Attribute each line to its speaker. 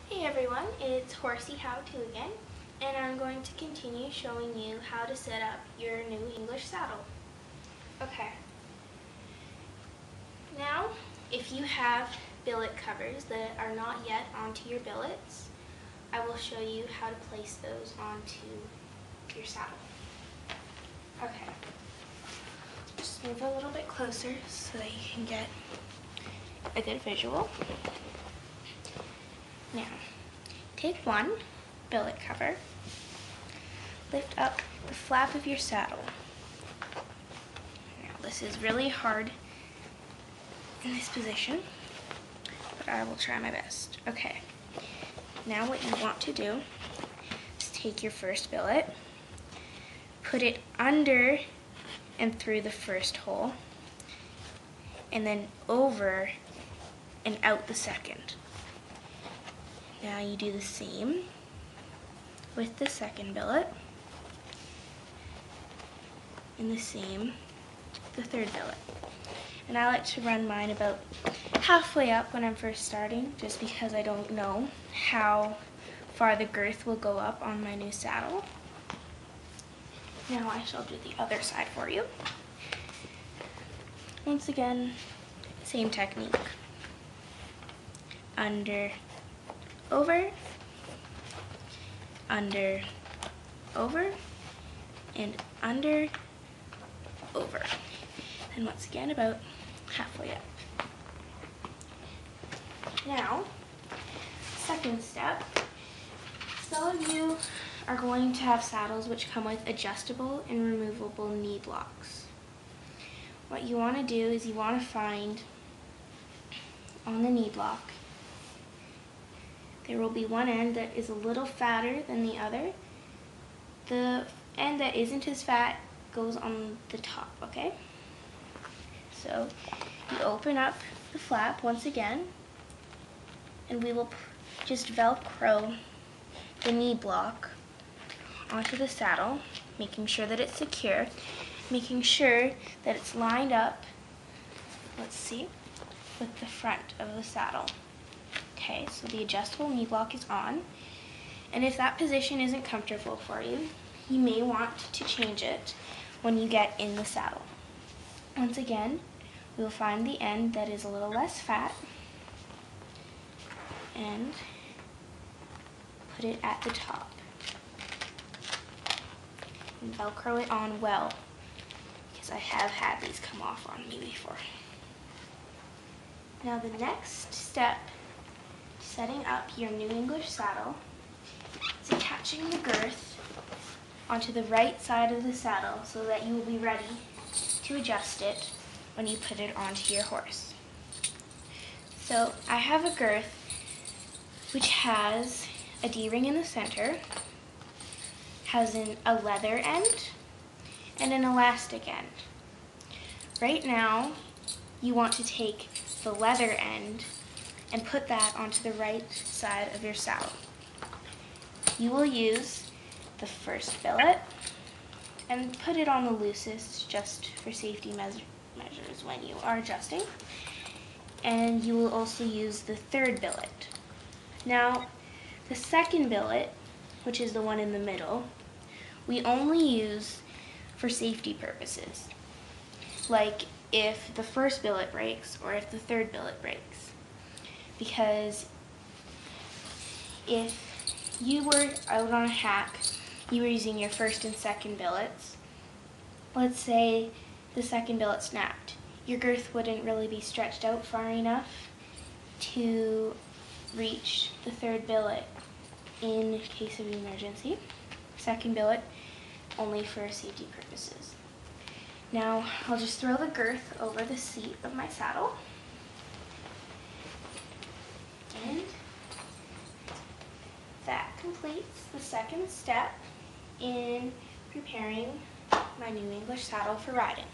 Speaker 1: Hey everyone, it's HorsieHowTo again, and I'm going to continue showing you how to set up your new English saddle. Okay, now if you have billet covers that are not yet onto your billets, I will show you how to place those onto your saddle. Okay, just move a little bit closer so that you can get a good visual. Now, take one billet cover, lift up the flap of your saddle. Now, this is really hard in this position, but I will try my best. Okay, now what you want to do is take your first billet, put it under and through the first hole, and then over and out the second. Now you do the same with the second billet, and the same with the third billet. And I like to run mine about halfway up when I'm first starting, just because I don't know how far the girth will go up on my new saddle. Now I shall do the other side for you. Once again, same technique. Under, over, under, over, and under, over. And once again, about halfway up. Now, second step, some of you are going to have saddles which come with adjustable and removable knee blocks. What you want to do is you want to find on the knee block, there will be one end that is a little fatter than the other. The end that isn't as fat goes on the top, okay? So you open up the flap once again, and we will just Velcro the knee block onto the saddle, making sure that it's secure, making sure that it's lined up, let's see, with the front of the saddle. Okay, so the adjustable knee block is on, and if that position isn't comfortable for you, you may want to change it when you get in the saddle. Once again, we will find the end that is a little less fat and put it at the top. And Velcro it on well, because I have had these come off on me before. Now the next step, setting up your new English saddle, is attaching the girth onto the right side of the saddle so that you will be ready to adjust it when you put it onto your horse. So I have a girth which has a D-ring in the center, has a leather end, and an elastic end. Right now, you want to take the leather end and put that onto the right side of your saddle. You will use the first billet and put it on the loosest just for safety measures when you are adjusting. And you will also use the third billet. Now, the second billet, which is the one in the middle, we only use for safety purposes, like if the first billet breaks or if the third billet breaks. Because if you were out on a hack, you were using your first and second billets, let's say the second billet snapped, your girth wouldn't really be stretched out far enough to reach the third billet in case of emergency. Second billet only for safety purposes. Now I'll just throw the girth over the seat of my saddle, and that completes the second step in preparing my new English saddle for riding.